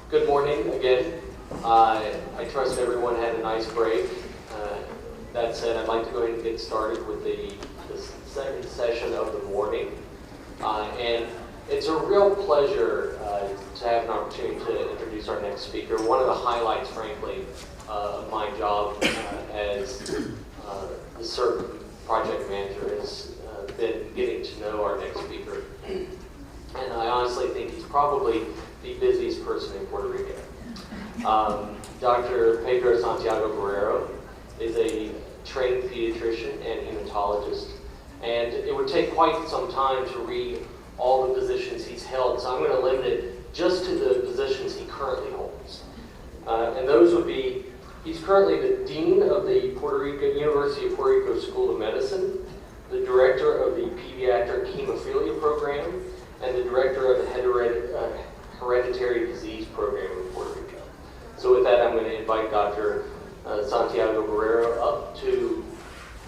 Good morning again. I trust everyone had a nice break. That said, I'd like to go ahead and get started with the second session of the morning. And it's a real pleasure to have an opportunity to introduce our next speaker. One of the highlights, frankly, of my job as the SERC project manager has been getting to know our next speaker. And I honestly think he's probably the busiest person in Puerto Rico. Dr. Pedro Santiago Borrero is a trained pediatrician and hematologist, and it would take quite some time to read all the positions he's held, so I'm going to limit it just to the positions he currently holds. And those would be, he's currently the Dean of the University of Puerto Rico School of Medicine, the Director of the Pediatric Hemophilia Program, and the Director of the Hereditary Disease Program in Puerto Rico. So with that, I'm going to invite Dr. Santiago Borrero up to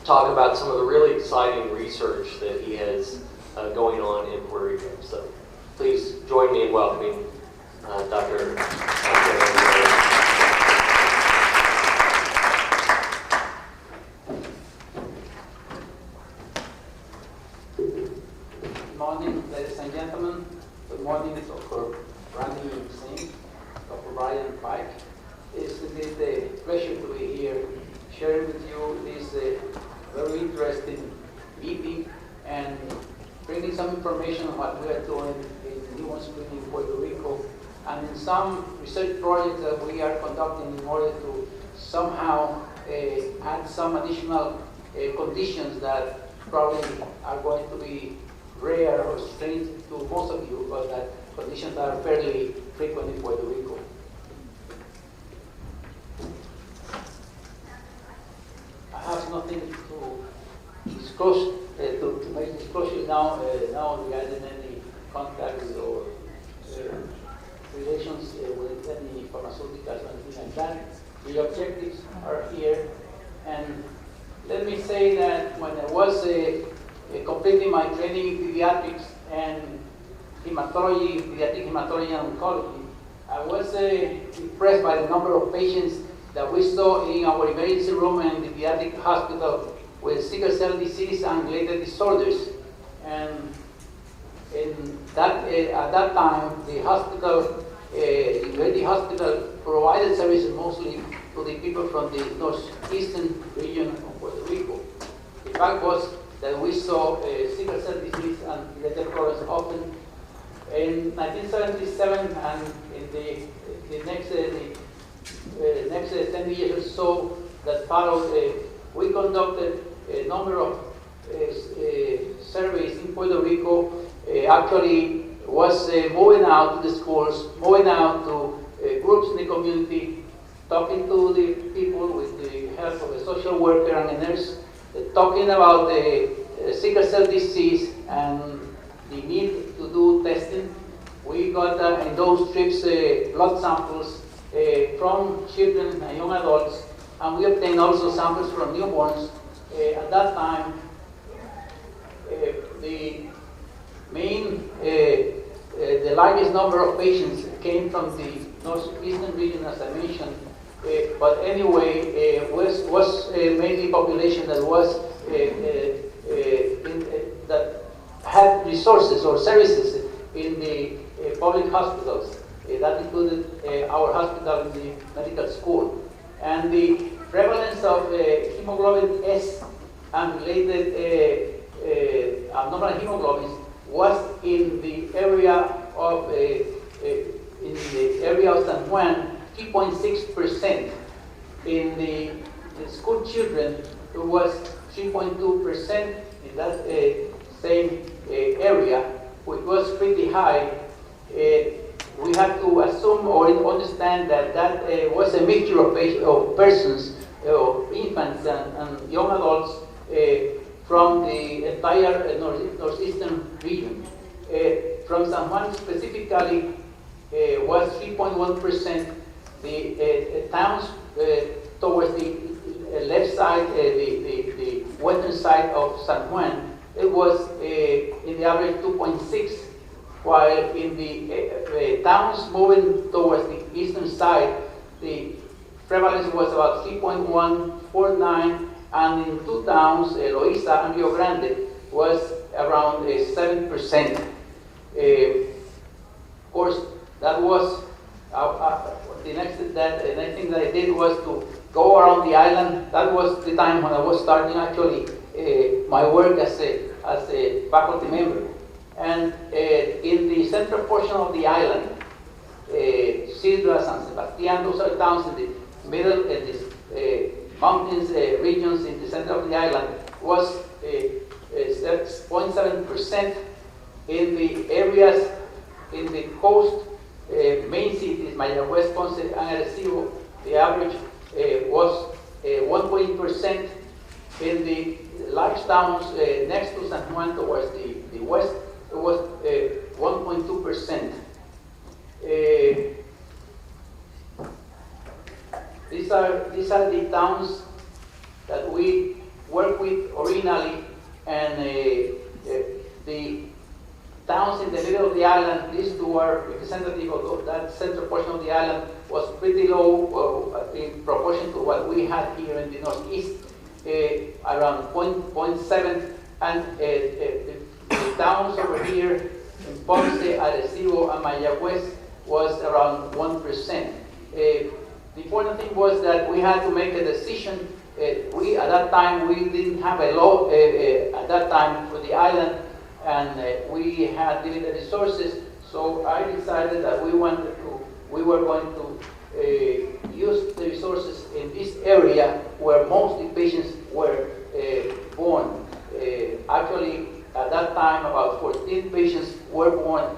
talk about some of the really exciting research that he has going on in Puerto Rico. So please join me in welcoming Dr. Santiago Borrero. Good morning, ladies and gentlemen. Good morning, Dr. Randy Singh, Dr. Brian Pike. It's indeed a pleasure to be here sharing with you this very interesting meeting and bringing some information on what we are doing in newborn screening in Puerto Rico and in some research projects that we are conducting in order to somehow add some additional conditions that probably are going to be rare or strange to most of you, but that conditions are fairly frequent in Puerto Rico. I have nothing to disclose, to make disclosure now regarding any contacts or relations with any pharmaceuticals or anything like that. The objectives are here, and let me say that when I was completing my training in pediatrics and hematology, pediatric hematology and oncology, I was impressed by the number of patients that we saw in our emergency room and the pediatric hospital with sickle cell disease and related disorders. And at that time, the hospital, the hospital provided services mostly to the people from the northeastern region of Puerto Rico. The fact was that we saw sickle cell disease and related problems often. In 1977 and in the next 10 years or so that followed, we conducted a number of surveys in Puerto Rico. Actually was moving out to the schools, moving out to groups in the community, talking to the people with the help of a social worker and a nurse, talking about the sickle cell disease and the need to do testing. We got in those trips blood samples from children and young adults, and we obtained also samples from newborns. At that time, the largest number of patients came from the northeastern region, as I mentioned. But anyway, was mainly population that was that had resources or services in the public hospitals. That included our hospital in the medical school. And the prevalence of hemoglobin S and related abnormal hemoglobins was in the area of San Juan, 3.6%. In the school children, it was 3.2% in that same area, which was pretty high. We have to assume or understand that was a mixture of persons, infants and young adults from the entire northeastern region. From San Juan specifically was 3.1%. The towns towards the left side, the western side of San Juan, it was in the average 2.6, while in the towns moving towards the eastern side, the prevalence was about 3.149, and in two towns, Loíza and Rio Grande, was around 7%. Of course, that was the next thing that I did was to go around the island. That was the time when I was starting actually my work as a faculty member. And in the central portion of the island, Sidra, San Sebastián, those are towns in the middle, in the mountains regions in the center of the island, was 6.7%. In the areas in the coast, main cities, Mayagüez, Ponce, and Arecibo, the average was 1% in the large towns next to San Juan towards the west. It was 1.2%. These are the towns that we work with originally, and the towns in the middle of the island, these two are representative of that central portion of the island, was pretty low in proportion to what we had here in the northeast, around 0.7, and the towns over here in Ponce, Arecibo, and Mayagüez was around 1%. The important thing was that we had to make a decision. At that time, we didn't have a law at that time for the island, and we had limited resources, so I decided that we were going to use the resources in this area where most of the patients were born. Actually, at that time, about 14 patients were born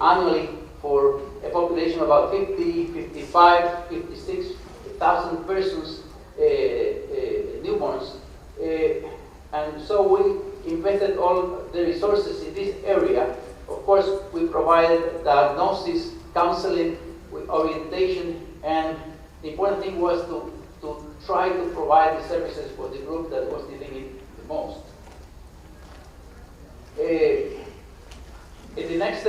annually for a population of about 50, 55, 56,000 persons, newborns. And so we invested all the resources in this area. Of course, we provided diagnosis, counseling, with orientation, and the important thing was to try to provide the services for the group that was needing it the most. In the next,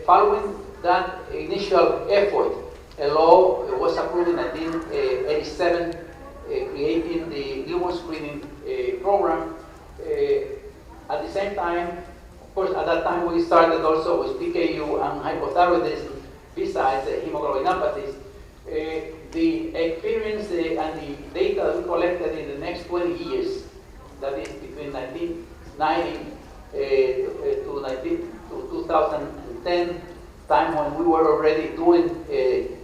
following that initial effort, a law was approved in 1987, creating the newborn screening program. At the same time, of course, at that time we started also with PKU and hypothyroidism, besides hemoglobinopathies. The experience and the data that we collected in the next 20 years, that is between 1990 to 2010, time when we were already doing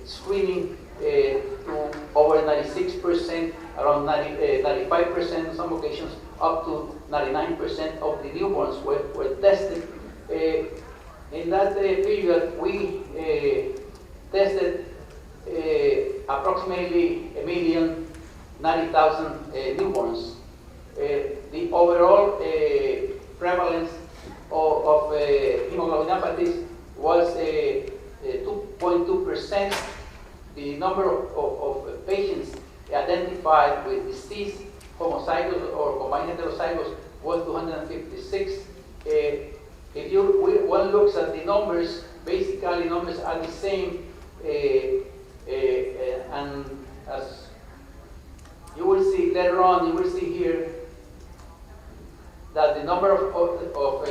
screening to over 96%, around 95% in some occasions, up to 99% of the newborns were tested. In that period, we tested approximately 1,090,000 newborns. The overall prevalence of hemoglobinopathies was 2.2%. The number of patients identified with disease, homozygous or combined heterozygous, was 256. If one looks at the numbers, basically numbers are the same, and as you will see later on, you will see here that the number of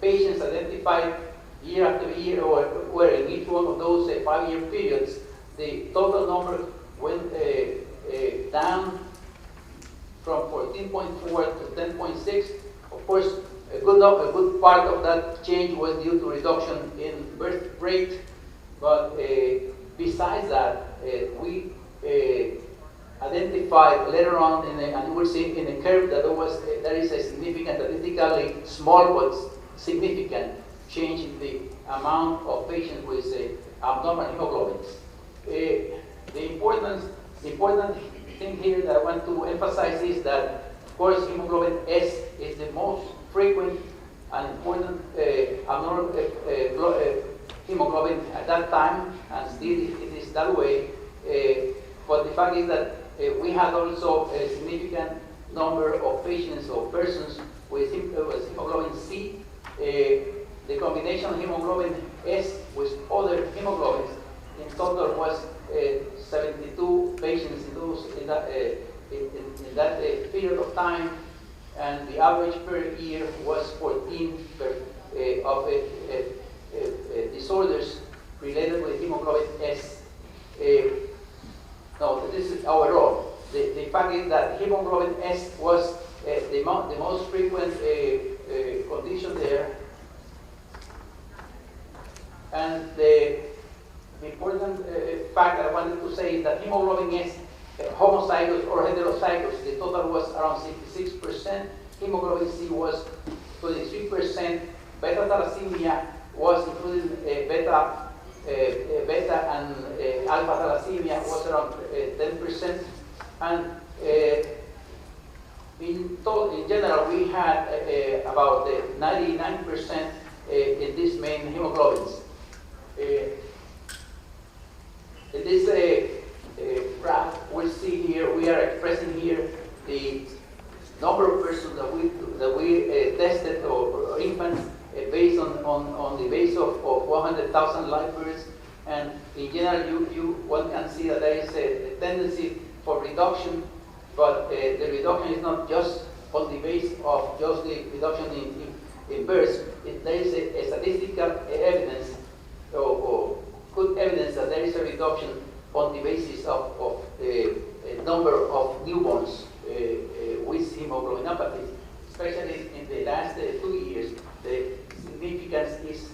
patients identified year after year, or were in each one of those 5-year periods, the total number went down from 14.4 to 10.6. Of course, a good part of that change was due to reduction in birth rate, but besides that, we identified later on, and you will see in the curve that there is a significant, statistically small but significant change in the amount of patients with abnormal hemoglobins. The important thing here that I want to emphasize is that, of course, hemoglobin S is the most frequent and important abnormal hemoglobin at that time, and still it is that way. But the fact is that we had also a significant number of patients or persons with hemoglobin C. The combination of hemoglobin S with other hemoglobin period of time, and the average per year was 14 of disorders related with hemoglobin S. No, this is overall. The fact is that hemoglobin S was the most frequent condition there. And the important fact I wanted to say is that hemoglobin S, homozygous or heterozygous, the total was around 66%. Hemoglobin C was 23%. Beta thalassemia was including beta and alpha thalassemia was around 10%. And in general, we had about 99% in these main hemoglobins. In this graph, we see here, we are expressing here the number of persons that we tested or infants based on the base of 100,000 live births. And in general, one can see that there is a tendency for reduction, but the reduction is not just on the base of just the reduction in births. There is a statistical evidence or good evidence that there is a reduction on the basis of the number of newborns with hemoglobinopathies, especially in the last 2 years. The significance is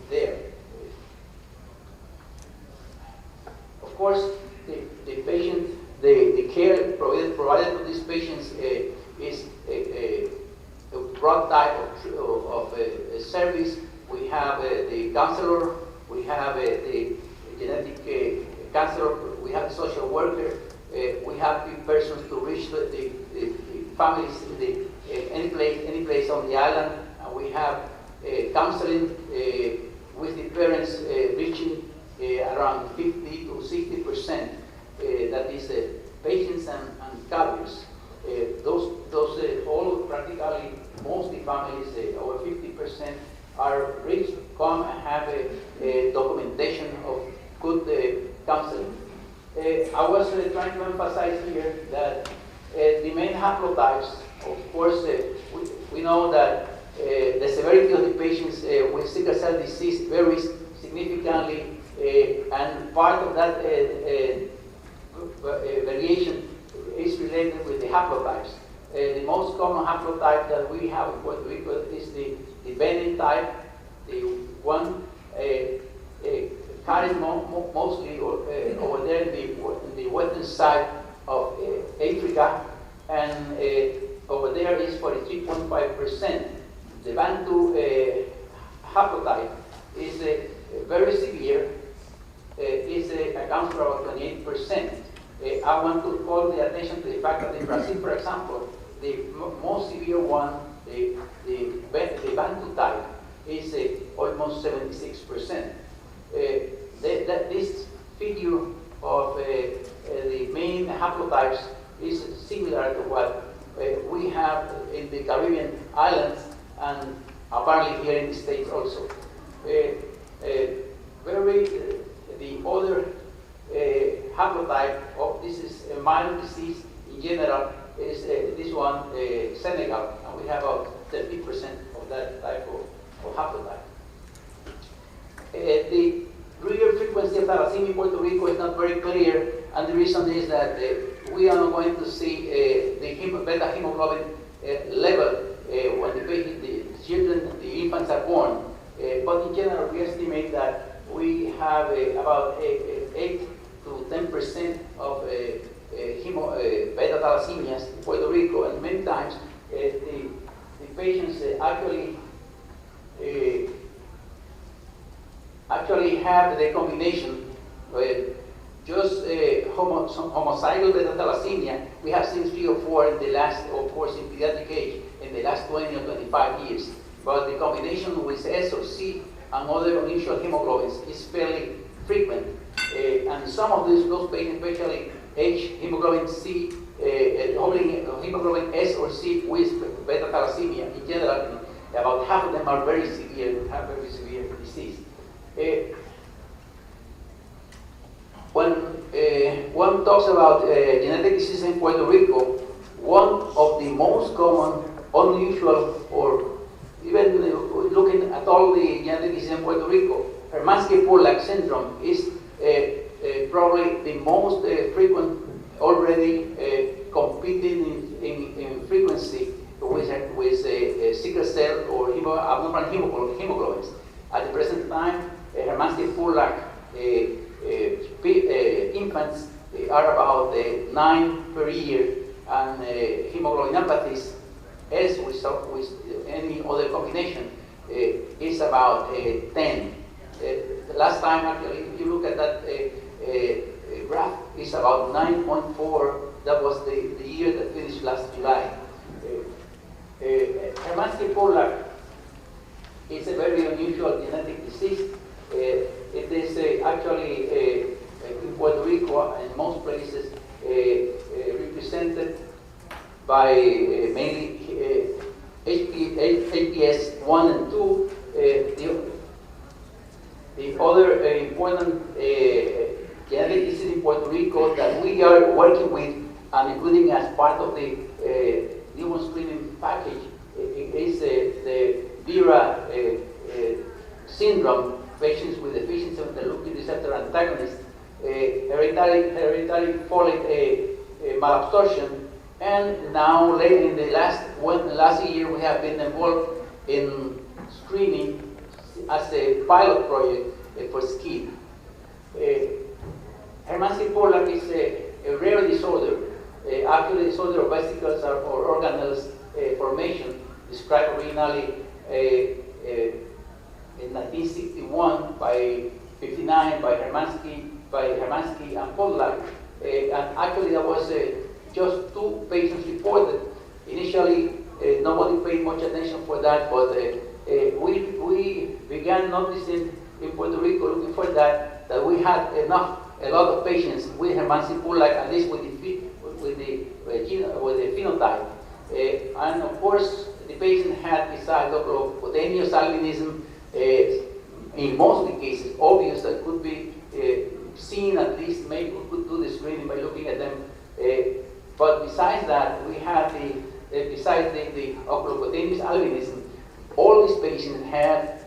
there. Of course, the patient, the care provided to these patients is a broad type of service. We have the counselor, we have the genetic counselor, we have the social worker, we have the persons to reach the families in any place on the island, and we have counseling with the parents reaching around 50 to 60%. That is patients and carriers. Those all practically mostly families, over 50%, are rich, come and have a documentation of good counseling. I was trying to emphasize here that the main haplotypes, of course, we know that the severity of the patients with sickle cell disease varies significantly, and part of that variation is related with the haplotypes. The most common haplotype that we have in Puerto Rico is the Benin type, the one carried mostly over there in the western side of Africa, and over there is 43.5%. The Bantu haplotype is very severe. Accounts for about 28%. I want to call the attention to the fact that in Brazil, for example, the most severe one, the Bantu type, is almost 76%. This figure of the main haplotypes is similar to what we have in the Caribbean islands and apparently here in the States also. The other haplotype of this is a mild disease in general is this one, Senegal, and we have about 30% of that type of haplotype. The real frequency of thalassemia in Puerto Rico is not very clear, and the reason is that we are not going to see the beta hemoglobin level when the children, the infants are born. But in general, we estimate that we have about 8 to 10% of beta thalassemias in Puerto Rico, and many times the patients actually have the combination just homozygote beta thalassemia. We have seen 3 or 4 in the last, of course, in pediatric age, in the last 20 or 25 years. But the combination with S or C and other unusual hemoglobins is fairly frequent. And some of those patients, especially hemoglobin C, hemoglobin S or C with beta thalassemia in general, about half of them are very severe, have very severe disease. When one talks about genetic disease in Puerto Rico, common, unusual, or even looking at all the genetic diseases in Puerto Rico, Hermansky-Purlak syndrome is probably the most frequent, already competing in frequency with sickle cell or abnormal hemoglobins. At the present time, Hermansky-Purlak infants are about 9 per year, and hemoglobinopathies, as with any other combination, is about 10. Last time, actually, if you look at that graph, it's about 9.4. That was the year that finished last July. Hermansky-Purlak is a very unusual genetic disease. It is actually in Puerto Rico and most places represented by mainly HPS 1 and 2. The other important genetic disease in Puerto Rico that we are working with and including as part of the newborn screening package is the DIRA syndrome, patients with deficiency of the interleukin receptor antagonist, hereditary folate malabsorption, and now late in the last year we have been involved in screening as a pilot project for skin. Hermansky-Purlak is a rare disorder, actually disorder of vesicles or organelles formation, described originally in 1961 by 59 by Hermansky and Purlak, and actually there was just 2 patients reported. Initially, nobody paid much attention for that, but we began noticing in Puerto Rico, looking for that we had a lot of patients with Hermansky-Purlak, at least with the phenotype, and of course the patient had, besides cutaneous albinism, in most of the cases, obvious that could be seen, at least maybe we could do the screening by looking at them. But besides that, we have besides the oculocutaneous albinism, all these patients had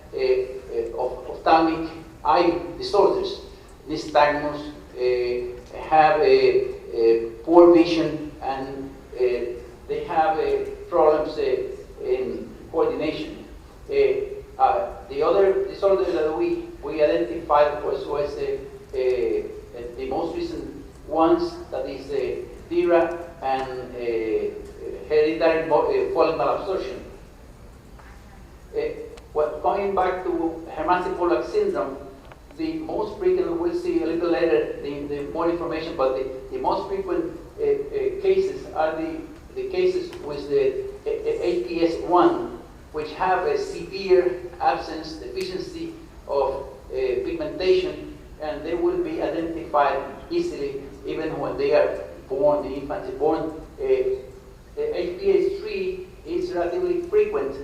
ophthalmic eye disorders, nystagmus, have poor vision, and they have problems in coordination. The other disorder that we identified, of course, was the most recent ones, that is DIRA and hereditary folate malabsorption. Going back to Hermansky-Purlak syndrome, the most frequent, we'll see a little later the more information, but the most frequent cases are the cases with the HPS1, which have a severe absence, deficiency of pigmentation, and they will be identified easily even when they are born, the infant is born. HPS3 is relatively frequent,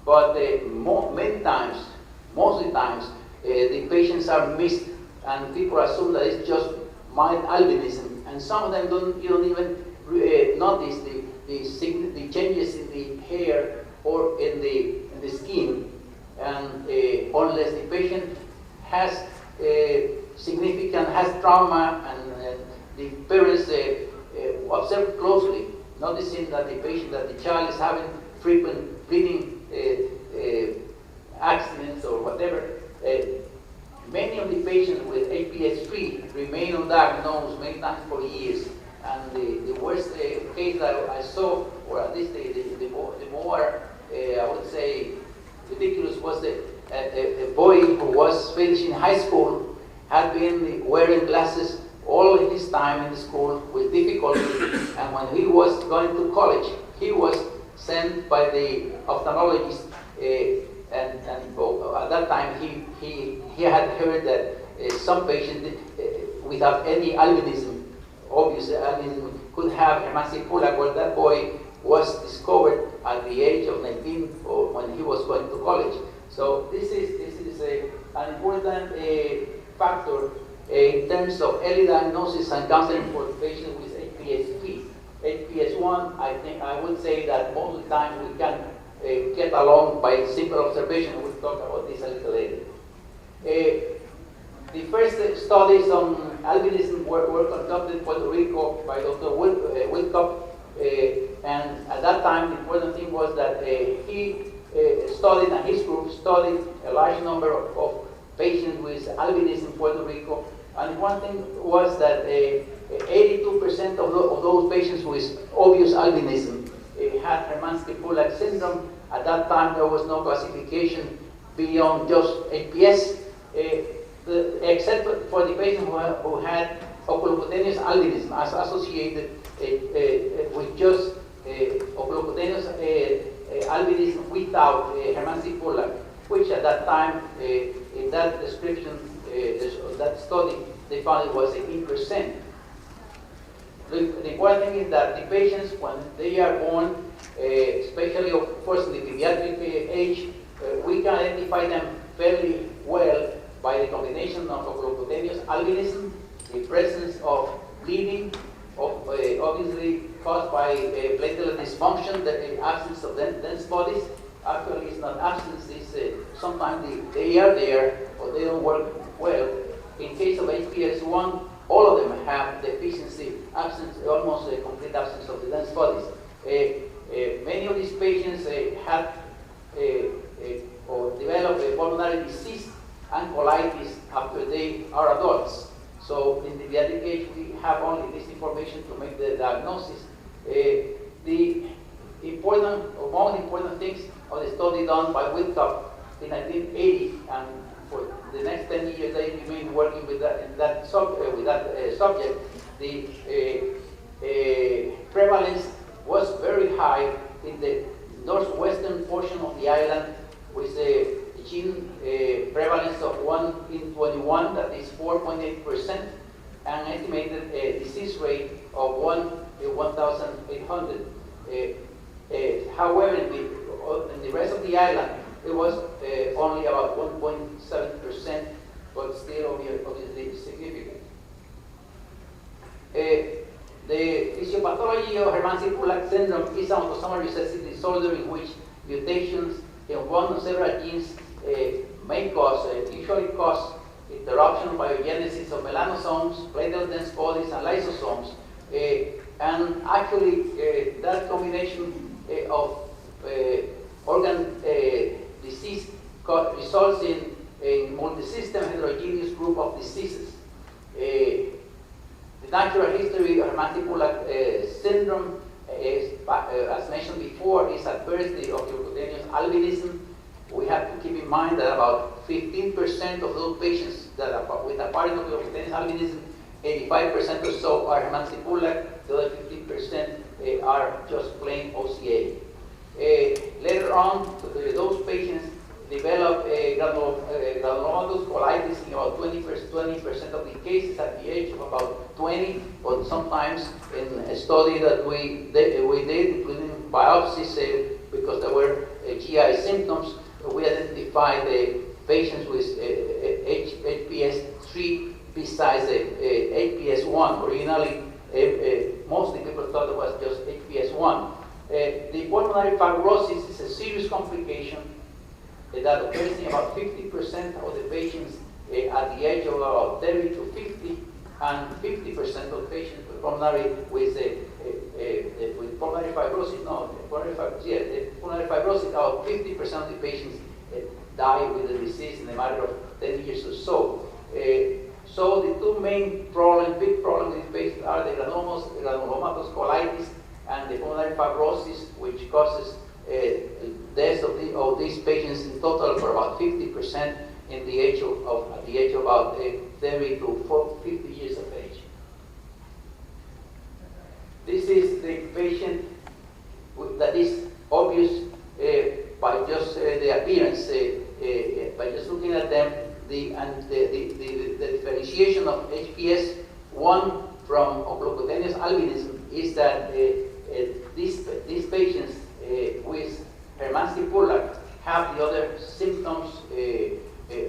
but most of the times, the patients are missed, and people assume that it's just mild albinism, and some of them you don't even notice the changes in the hair or in the skin, and unless the patient has has trauma, and the parents observe closely, noticing that the child is having frequent bleeding accidents or whatever. Many of the patients with HPS3 remain undiagnosed many times for years, and the worst case that I saw, or at least the more I would say ridiculous, was a boy who was finishing high school, had been wearing glasses all his time in the school with difficulty, and when he was going to college, he was sent by the ophthalmologist, and at that time he had heard that some patients without any albinism, obvious albinism, could have Hermansky-Purlak. Well, that boy was discovered at the age of 19, or when he was going to college. So this is an important factor in terms of early diagnosis and counseling for patients with HPS3. HPS1, I would say that most of the time we can get along by simple observation. We'll talk about this a little later. The first studies on albinism were conducted in Puerto Rico by Dr. Whitcup, and at that time the important thing was that he studied, and his group studied, a large number of patients with albinism in Puerto Rico. And one thing was that 82% of those patients with obvious albinism had Hermansky-Pulack syndrome. At that time, there was no classification beyond just HPS, except for the patient who had oculocutaneous albinism as associated with just oculocutaneous albinism without Hermansky-Pulack, which at that time, in that description, that study, they found it was 18%. The important thing is that the patients, when they are born, especially of course in the pediatric age, we can identify them fairly well by the combination of oculocutaneous albinism, the presence of bleeding, obviously caused by platelet dysfunction, the absence of dense bodies. Actually, it's not absence, it's sometimes they are there, but they don't work well. In case of HPS1, all of them have deficiency, absence, almost a complete absence of the dense bodies. Many of these patients have or develop a pulmonary disease and colitis after they are adults. So in the pediatric age, we have only this information to make the diagnosis. The important, or most important things of the study done by Whitcup in 1980, and for the next 10 years they remain working with that subject. The prevalence was very high in the northwestern portion of the island, with a gene prevalence of 1 in 21, that is 4.8%, and estimated disease rate of 1 in 1,800. However, in the rest of the island, it was only about 1.7%, but still obviously significant. The physiopathology of Hermansky-Pulack syndrome is an autosomal recessive disorder in which mutations in one or several genes may cause, usually cause, interruption biogenesis of melanosomes, platelet dense bodies, and lysosomes. And actually, that combination of organ disease results in a multi-system heterogeneous group of diseases. The natural history of Hermansky-Pulack syndrome, as mentioned before, is at first the oculocutaneous albinism. We have to keep in mind that about 15% of those patients that are with apparent oculocutaneous albinism, 85% or so are Hermansky-Pulack, the other 15% are just plain OCA. Later on, those patients develop granulomatous colitis in about 20% of the cases at the age of about 20, but sometimes in a study that we did, including biopsies, because there were GI symptoms, we identified the patients with HPS3 besides HPS1. Originally, mostly people thought it was just HPS1. The pulmonary fibrosis is a serious complication that occurs in about 50% of the patients at the age of about 30 to 50, and 50% of patients with pulmonary pulmonary fibrosis. Pulmonary fibrosis, about 50% of the patients die with the disease in a matter of 10 years or so. So the two main big problems with these patients are the granulomatous colitis and the pulmonary fibrosis, which causes deaths of these patients in total for about 50% in the age of about 30 to 50 years of age. This is the patient that is obvious by just the appearance, by just looking at them. The differentiation of HPS1 from oculocutaneous albinism is that these patients with Hermansky-Pulack have the other symptoms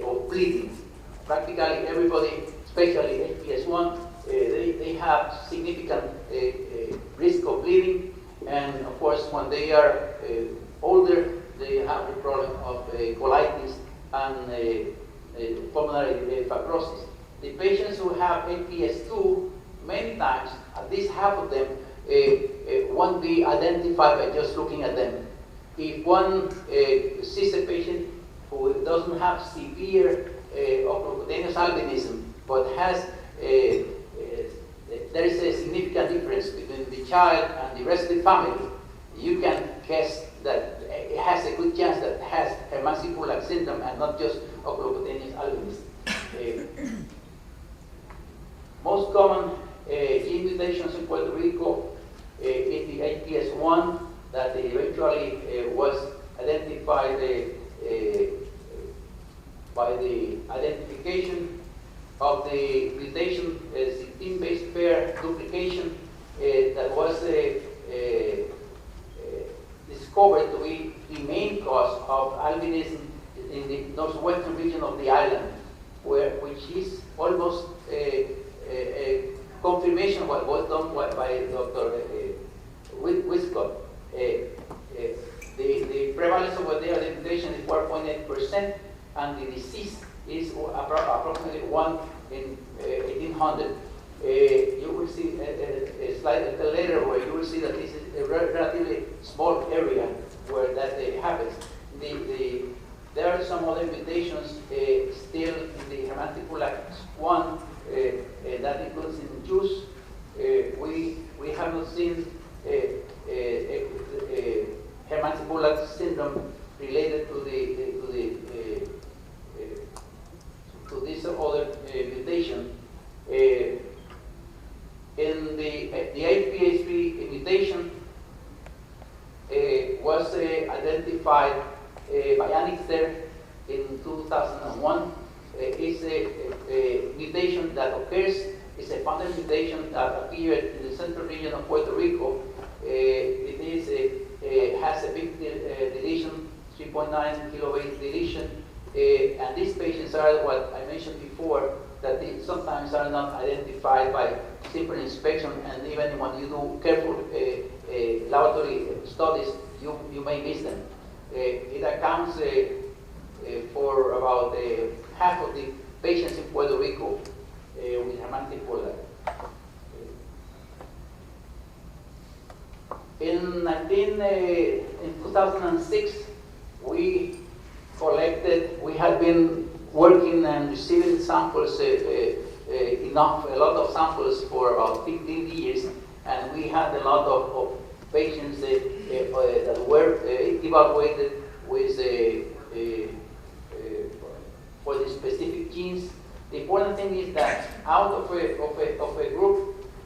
of bleeding. Practically everybody, especially HPS1, they have significant risk of bleeding, and of course, when they are older, they have the problem of colitis and pulmonary fibrosis. The patients who have APS2, many times, at least half of them, won't be identified by just looking at them. If one sees a patient who doesn't have severe oculocutaneous albinism, but has there is a significant difference between the child and the rest of the family, you can guess that it has a good chance that it has Hermann-Pulak syndrome and not just oculocutaneous albinism. Most common gene mutations in Puerto Rico is the APS1 that eventually was identified by the identification of the mutation, cysteine base pair duplication that was discovered to be the main cause of albinism in the northwestern region of the island, which is almost a confirmation of what was done by Dr. Wiscott. The prevalence over there, the mutation is 4.8%, and the disease is approximately 1 in 1,800. You will see a slide later where you will see that this is a relatively small area where that happens. There are some other mutations still in the Hermann-Pulak 1 that includes in juice. We have not seen Hermann-Pulak syndrome related to this other mutation. In the APS3 mutation was identified by Annixter in 2001. It's a mutation that occurs. It's a fundamental mutation that appeared in the central region of Puerto Rico. It has a big deletion, 3.9 kilobase deletion, and these patients are what I mentioned before, that they sometimes are not identified by simple inspection, and even when you do careful laboratory studies, you may miss them. It accounts for about half of the patients in Puerto Rico with Hermann-Pulak. In 2006, we had been working and receiving samples, a lot of samples for about 15 years, and we had a lot of patients that were evaluated with for the specific genes. The important thing is that out of a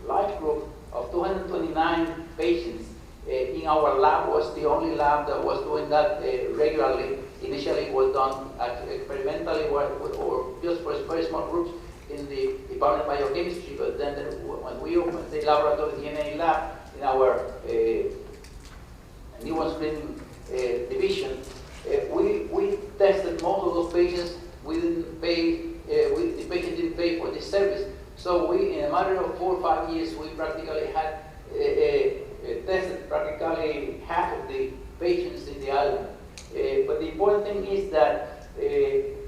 large group of 229 patients, in our lab was the only lab that was doing that regularly. Initially it was done experimentally or just for very small groups in the Department of Biochemistry, but then when we opened the laboratory DNA lab in our newborn screening division, we tested most of those patients. We didn't pay, the patient didn't pay for this service. So we, in a matter of 4 or 5 years, we practically had tested practically half of the patients in the island. But the important thing is that,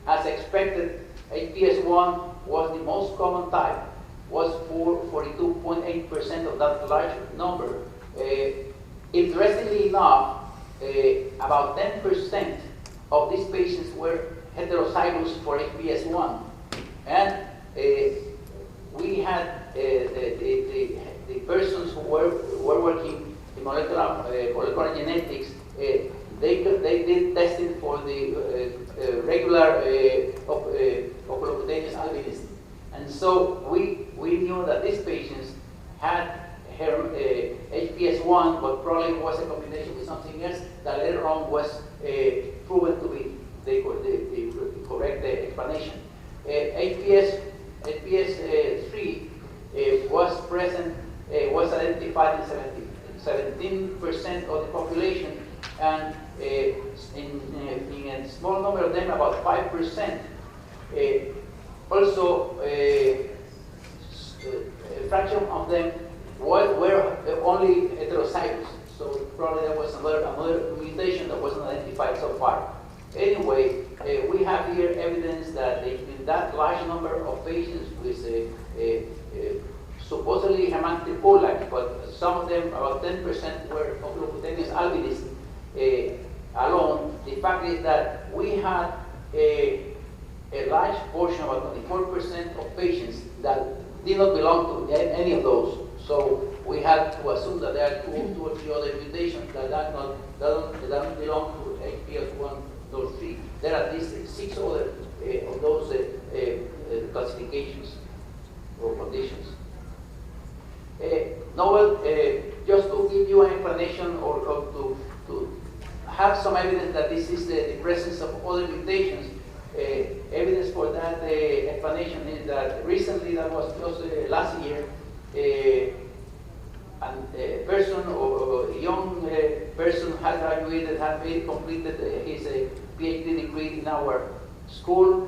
as expected, APS1 was the most common type, was 42.8% of that large number. Interestingly enough, about 10% of these patients were heterozygous for APS1. And we had the persons who were working in molecular genetics, they did testing for the regular oculocutaneous albinism. And so we knew that these patients had HPS1, but probably was a combination with something else that later on was proven to be the correct explanation. HPS3 was present, was identified in 17% of the population, and in a small number of them, about 5%. Also, a fraction of them were only heterozygous, so probably there was another mutation that wasn't identified so far. Anyway, we have here evidence that in that large number of patients with supposedly hemantic colic, but some of them, about 10%, were of leucocutaneous albinism alone. The fact is that we had a large portion, about 24% of patients that did not belong to any of those. So we had to assume that there are two or three other mutations that don't belong to HPS1, those three. There are at least 6 other of those classifications or conditions. Novel, just to give you an explanation or to have some evidence that this is the presence of other mutations, evidence for that explanation is that recently, that was just last year, a person or a young person had graduated, had completed his PhD degree in our school,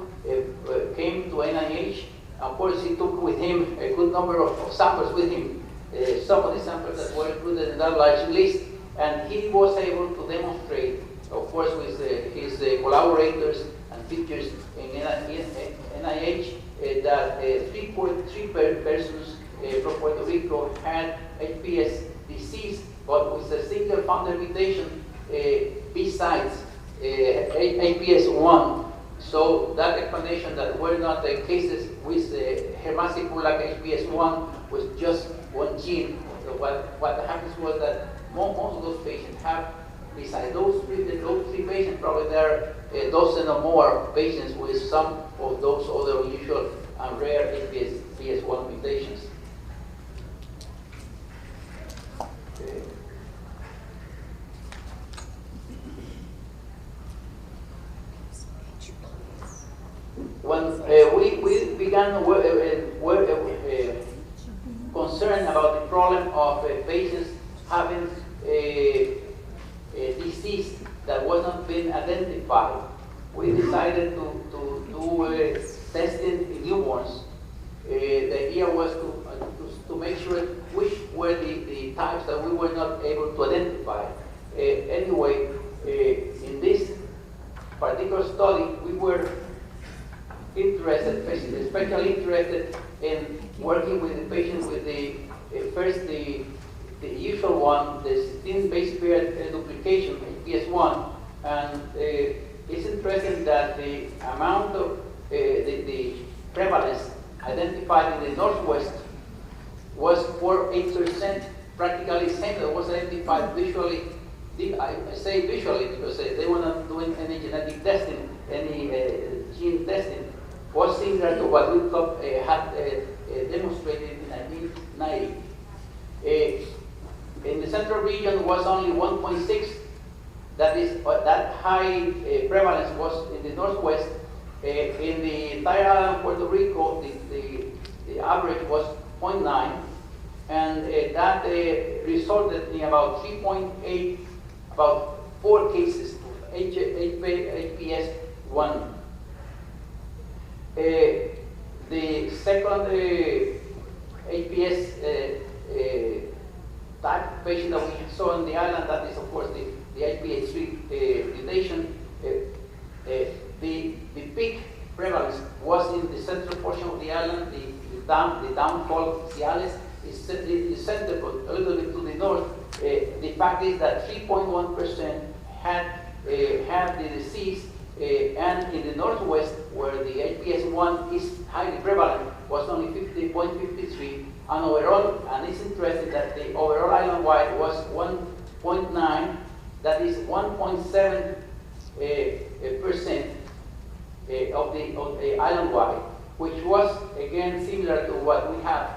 came to NIH. Of course, he took with him a good number of samples with him, some of the samples that were included in that large list, and he was able to demonstrate, of course, with his collaborators and teachers in NIH, that 3.3 persons from Puerto Rico had HPS disease, but with a single founder mutation besides HPS1. So that explanation that were not the cases with hemantic colic HPS1 was just one gene. So what happens was that most of those patients have, besides those three patients, probably there are a dozen or more patients with some of those other unusual and rare HPS1 mutations. Okay. When we began concerned about the problem of patients having a disease that was not being identified, we decided to do testing in newborns. The idea was to make sure which were the types that we were not able to identify. Anyway, in this particular study, we were interested, especially interested in working with the patient with the usual one, the cysteine base pair duplication, HPS1, and it's interesting that the amount of the prevalence identified in the Northwest was 8%, practically the same that was identified visually. I say visually because they were not doing any genetic testing, any gene testing, was similar to what we had demonstrated in 1990. In the central region was only 1.6. That is, that high prevalence was in the Northwest. In the entire island of Puerto Rico, the average was 0.9, and that resulted in about 3.8, about 4 cases of HPS1. The second HPS type patient that we saw on the island, that is of course the HPS3 mutation. The peak prevalence was in the central portion of the island, the downfall Ciales is the center, but a little bit to the north. The fact is that 3.1% had the disease, and in the Northwest, where the HPS1 is highly prevalent, was only 50.53, and overall, and it's interesting that the overall island-wide was 1.9, that is 1.7% of the island-wide, which was again similar to what we have.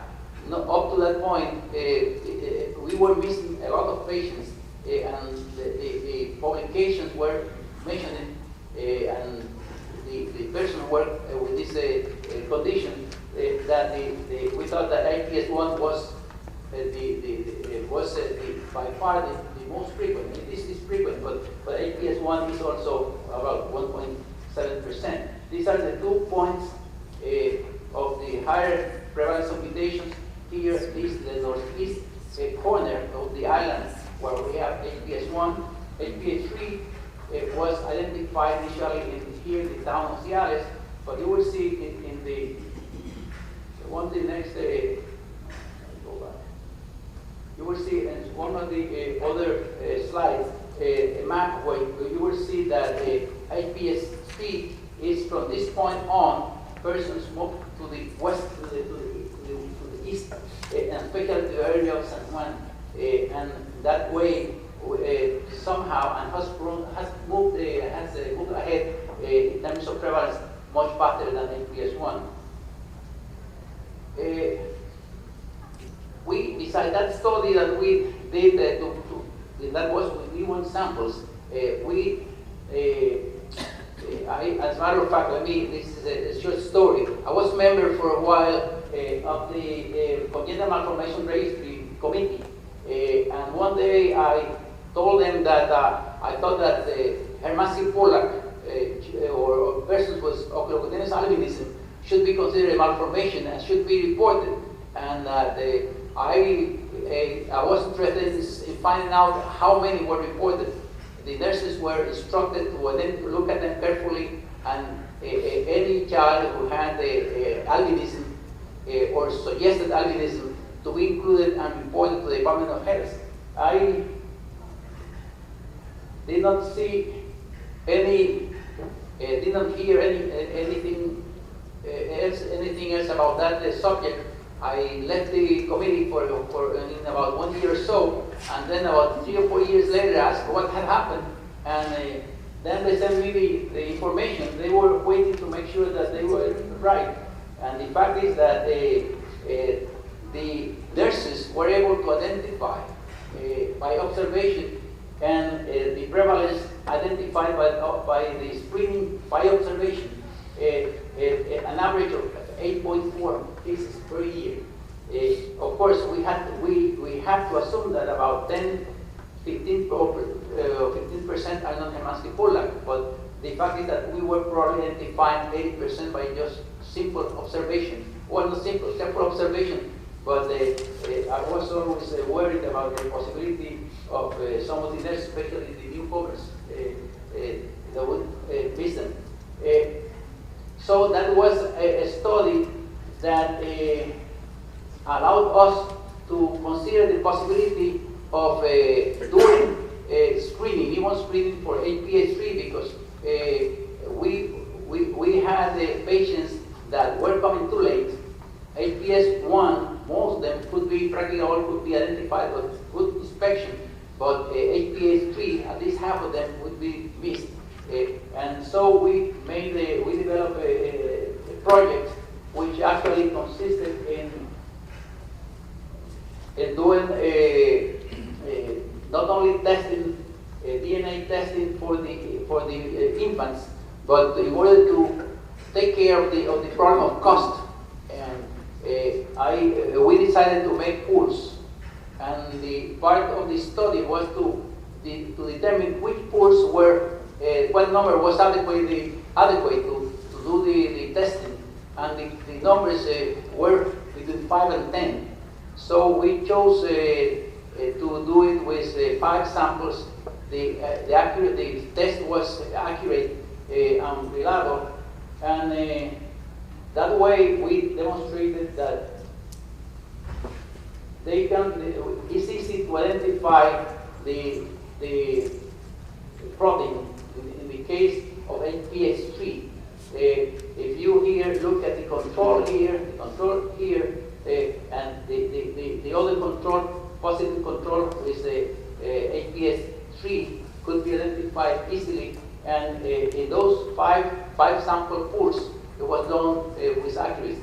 Up to that point, we were missing a lot of patients, and the publications were mentioning, and the person worked with this condition, that we thought that HPS1 was by far the most frequent. This is frequent, but HPS1 is also about 1.7%. These are the 2 points of the higher prevalence of mutations. Here is the Northeast corner of the island where we have HPS-1. HPS-3 was identified initially here in the town of Ciales, but you will see in the next, go back. You will see in one of the other slides a map where you will see that HPS-3 is from this point on, persons move to the west, to the east, and especially the area of San Juan, and that way somehow and has moved ahead in terms of prevalence much faster than HPS-1. Besides that study that we did, that was with E1 samples, as a matter of fact, this is a short story. I was member for a while of the Congenital Malformation Registry Committee, and one day I told them that I thought that Hermann Pollack or persons with oculocutaneous albinism should be considered a malformation and should be reported. And I was interested in finding out how many were reported. The nurses were instructed to look at them carefully, and any child who had albinism or suggested albinism to be included and reported to the Department of Health. I did not see did not hear anything else about that subject. I left the committee for in about 1 year or so, and then about 3 or 4 years later I asked what had happened, and then they sent me the information. They were waiting to make sure that they were right, and the fact is that the nurses were able to identify by observation and the prevalence identified by the screening by observation, an average of 8.4 cases per year. Of course, we have to assume that about 15% are non-Hermansky Pollack, but the fact is that we were probably identifying 80% by just simple observation. Well, not simple, careful observation, but I was always worried about the possibility of some of the nurses, especially the newcomers, that would miss them. So that was a study that allowed us to consider the possibility of doing screening, even screening for HPS-3, because we had patients that were coming too late. HPS-1, most of them practically all could be identified with good inspection, but HPS-3, at least half of them would be missed. And so we developed a project which actually consisted in doing not only testing DNA testing for the infants, but in order to take care of the problem of cost. And we decided to make pools, and the part of the study was to determine which pools were what number was adequate to do the testing, and the numbers were between 5 and 10. So we chose to do it with 5 samples. The test was accurate and reliable, and that way we demonstrated that it's easy to identify the protein. In the case of HPS-3, if you here look at the control here, and the other control, positive control is the HPS-3, could be identified easily. And in those five sample pools, it was done with accuracy.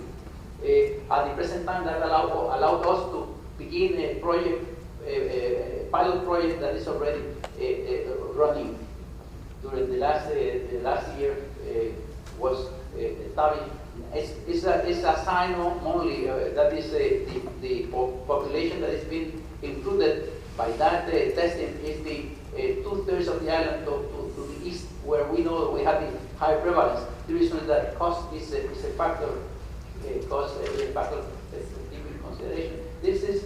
At the present time, that allowed us to begin a project, a pilot project that is already running. During the last year was established. It's a sign only that is the population that has been included by that testing is the 2/3 of the island to the east, where we know we have the high prevalence. The reason is that cost is a factor. Cost is a factor that's taken into consideration. This is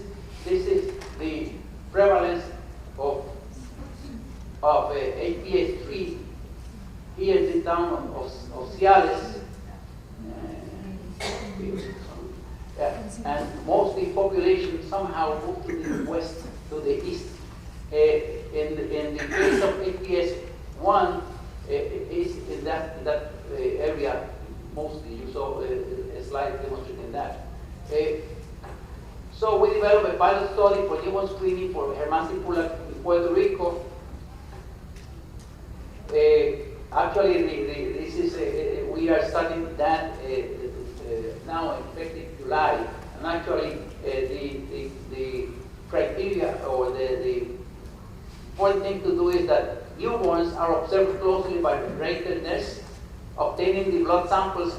prevalence of HPS3 here in the town of Ciales, and mostly population somehow moved to the west, to the east. In the case of HPS1, is in that area mostly. You saw a slide demonstrating that. So we developed a pilot study for newborn screening for Hermann in Puerto Rico. Actually, this is we are studying that now, effective July, and actually the criteria or the important thing to do is that newborns are observed closely by registered nurse, obtaining the blood samples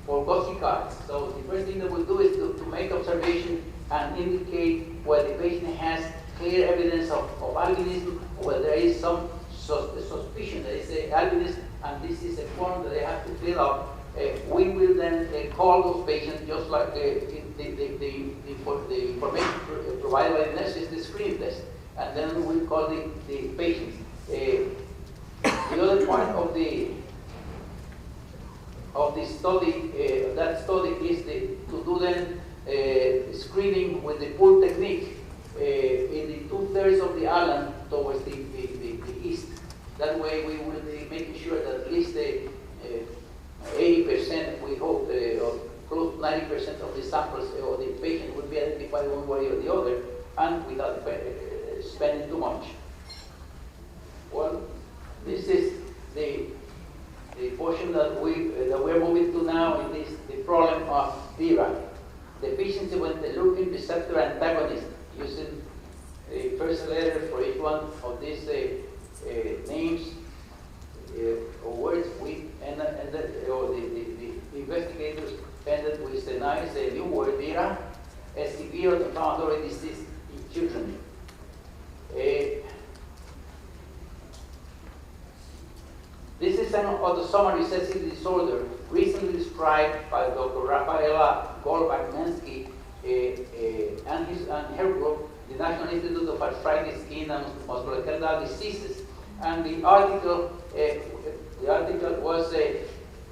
for Gossi cards. So the first thing that we'll do is to make observation and indicate whether the patient has clear evidence of albinism, or whether there is some suspicion that it's albinism, and this is a form that they have to fill up. We will then call those patients, just like the information provided by the nurse is the screening test, and then we call the patients. The other part of the study, that study is to do then screening with the pool technique in the 2/3 of the island towards the east. That way we will be making sure that at least 80%, we hope, or close to 90% of the samples or the patient will be identified one way or the other, and without spending too much. Well, this is the portion that we're moving to now. It is the problem of DRA, deficiency with interleukin receptor antagonist, using the first letter for each one of these names or words. The investigators ended with a nice new word, DRA, a severe inflammatory disease in children. This is an autosomal recessive disorder recently described by Dr. Rafaela Goldbach-Mensky and her group, the National Institute of Arthritis, Skin and Musculoskeletal Diseases. And the article was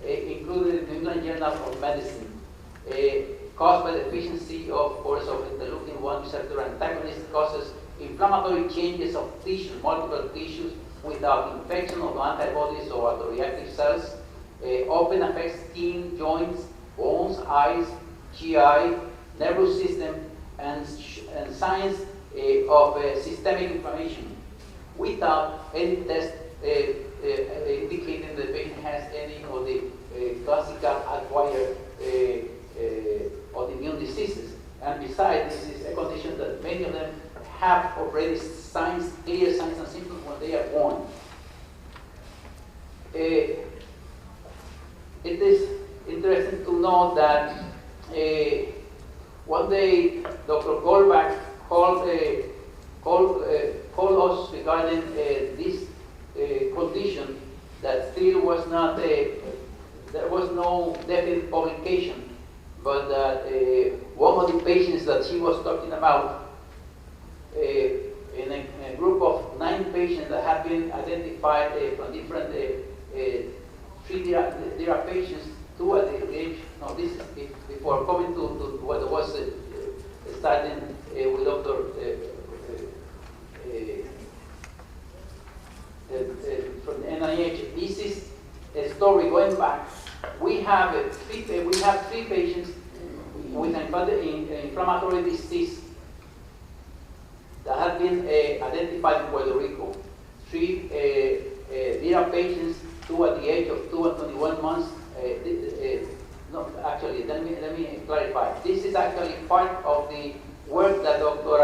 included in the New England Journal of Medicine. Caused by the deficiency, of course, of interleukin-1 receptor antagonist, causes inflammatory changes of tissue, multiple tissues, without infection of antibodies or autoreactive cells. Often affects skin, joints, bones, eyes, GI, nervous system, and signs of systemic inflammation, without any test indicating the patient has any of the classical acquired autoimmune diseases. And besides, this is a condition that many of them have already clear signs and symptoms when they are born. It is interesting to know that one day Dr. Goldbach called us regarding this condition that still was not, there was no definite publication, but that one of the patients that she was talking about, in a group of 9 patients that have been identified from different 3 DRA patients, 2 at the age, no, this is before coming to what was starting with Dr. From the NIH. This is a story going back. We have 3 patients with inflammatory disease that have been identified in Puerto Rico. 3 DRA patients, 2 at the age of 2 and 21 months. No, actually, let me clarify. This is actually part of the work that Dr.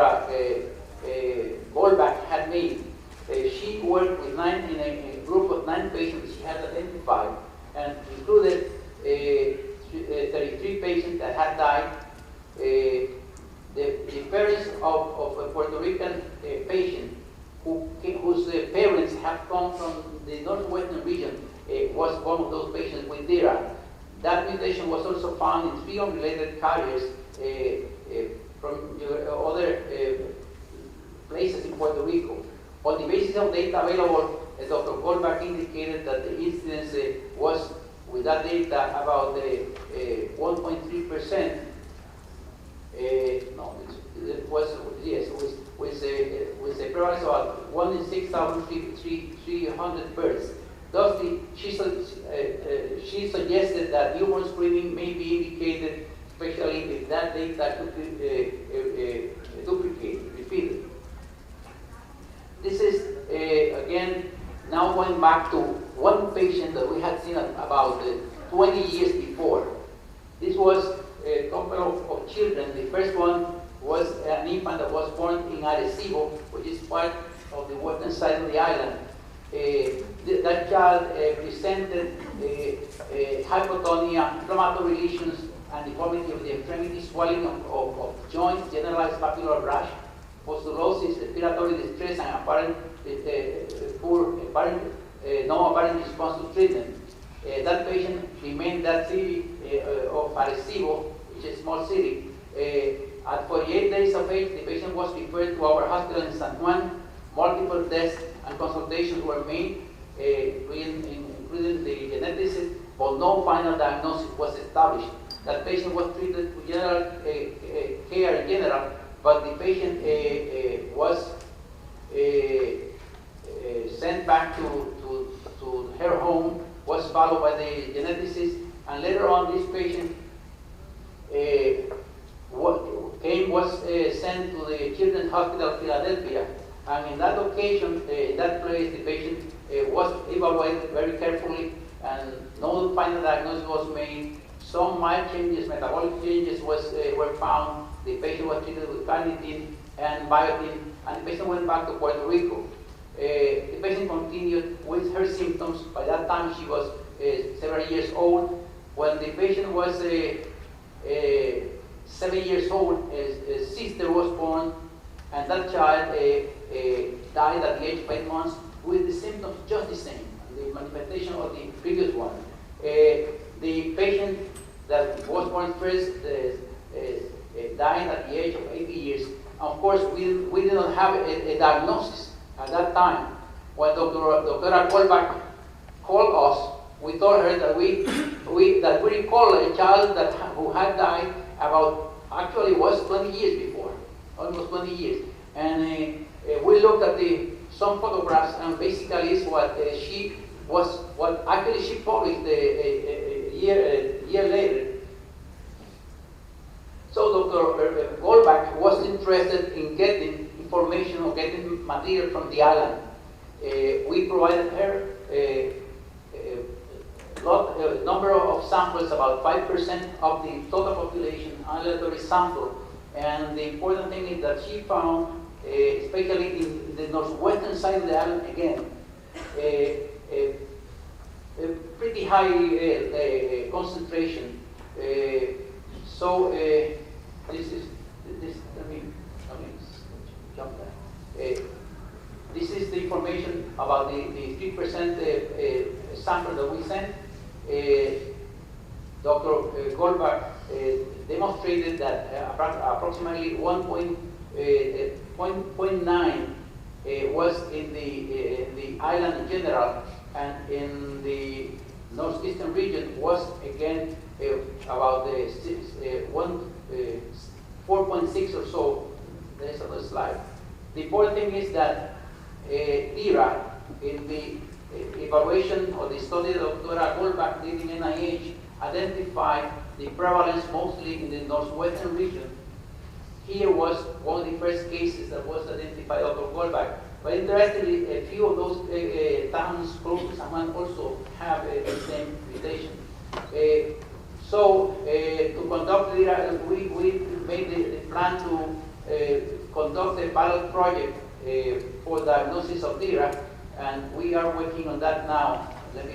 Goldbach had made. She worked with in a group of 9 patients she had identified, and included 33 patients that had died. The parents of a Puerto Rican patient whose parents have come from the northwestern region was one of those patients with DRA. That mutation was also found in 3 unrelated carriers from other places in Puerto Rico. On the basis of data available, Dr. Goldberg indicated that the incidence was, with that data, about 1.3%. No, it was, yes, with a prevalence of about 1 in 6,300 births. Thus, she suggested that newborn screening may be indicated, especially if that data could be duplicated, repeated. This is, again, now going back to one patient that we had seen about 20 years before. This was a couple of children. The first one was an infant that was born in Asheville, which is part of the western side of the island. That child presented hypotonia, inflammatory lesions, and deformity of the extremity, swelling of joints, generalized papular rash, postulosis, respiratory distress, and no apparent response to treatment. That patient remained in that city of Arecibo, which is a small city. At 48 days of age, the patient was referred to our hospital in San Juan. Multiple tests and consultations were made, including the geneticist, but no final diagnosis was established. That patient was treated with general care in general, but the patient was sent back to her home, was followed by the geneticist, and later on this patient was sent to the Children's Hospital of Philadelphia. And in that occasion, in that place, the patient was evaluated very carefully, and no final diagnosis was made. Some mild changes, metabolic changes were found. The patient was treated with carnitine and biotin, and the patient went back to Puerto Rico. The patient continued with her symptoms. By that time, she was several years old. When the patient was 7 years old, a sister was born, and that child died at the age of 8 months with the symptoms just the same, the manifestation of the previous one. The patient that was born first died at the age of 80 years. Of course, we did not have a diagnosis at that time. When Dr. Goldberg called us, we told her that we recall a child who had died actually was 20 years before, almost 20 years. And we looked at some photographs, and basically is what she published a year later. So Dr. Goldberg was interested in getting information or getting material from the island. We provided her a number of samples, about 5% of the total population, ambulatory sample. And the important thing is that she found, especially in the northwestern side of the island, again, a pretty high concentration. So this. Let me jump that. This is the information about the 3% sample that we sent. Dr. Goldberg demonstrated that approximately 1.9 was in the island in general, and in the northeastern region was again about 4.6 or so. There's another slide. The important thing is that DIRA, in the evaluation or the study that Dr. Goldberg did in NIH, identified the prevalence mostly in the northwestern region. Here was one of the first cases that was identified by Dr. Goldberg. But interestingly, a few of those towns close to San Juan also have the same mutation. So to conduct DIRA, we made the plan to conduct a pilot project for diagnosis of DIRA, and we are working on that now. Let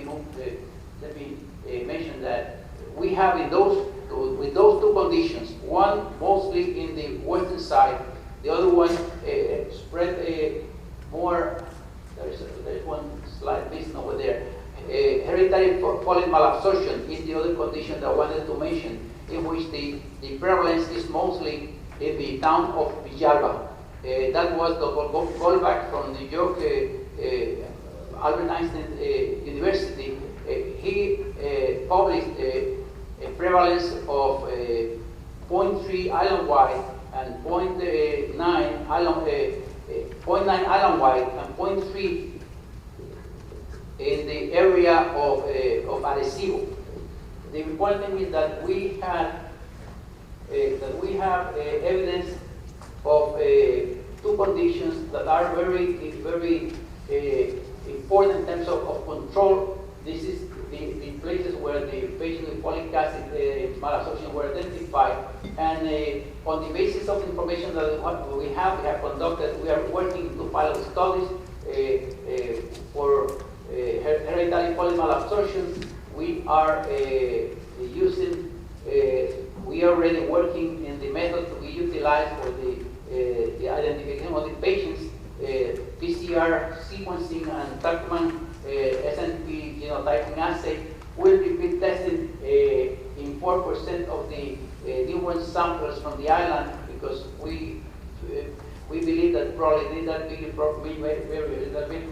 me mention that we have with those two conditions, one mostly in the western side, the other one spread more. There's one slide missing over there. Hereditary folate malabsorption is the other condition that I wanted to mention, in which the prevalence is mostly in the town of Villalba. That was Dr. Goldbach from New York, Albert Einstein University. He published a prevalence of 0.3 island-wide and 0.9 island-wide and 0.3 in the area of Arecibo. The important thing is that we have evidence of two conditions that are very, very important in terms of control. This is the places where the patients with folic acid malabsorption were identified, and on the basis of information that we have conducted, we are working to pilot studies for hereditary folic malabsorption. We are we are already working in the method we utilize for the identification of the patients, PCR sequencing and Tuckman SNP genotyping assay will be tested in 4% of the newborn samplers from the island, because we believe that probably that will be very little bit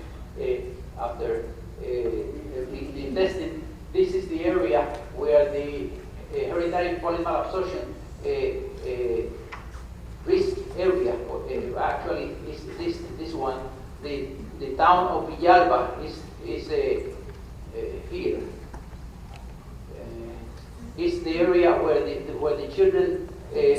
after the testing. This is the area where the hereditary folic malabsorption risk area, actually is this one. The town of Villalba is here. Is the area where the children the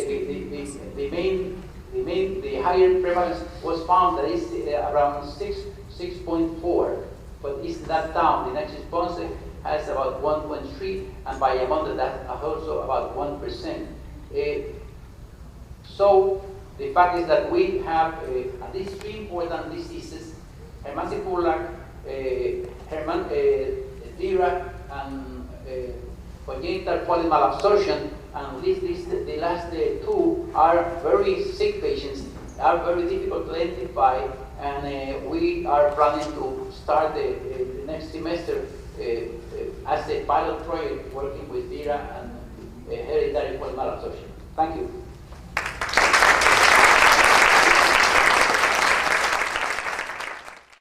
higher prevalence was found. That is around 6.4, but it's that town. The next response has about 1.3, and by amount that also about 1%. So the fact is that we have at least three important diseases: Hermann-Purlack, DIRA, and congenital folic malabsorption. And the last two are very sick patients, are very difficult to identify, and we are planning to start the next semester as a pilot project working with DIRA and hereditary folic malabsorption. Thank you.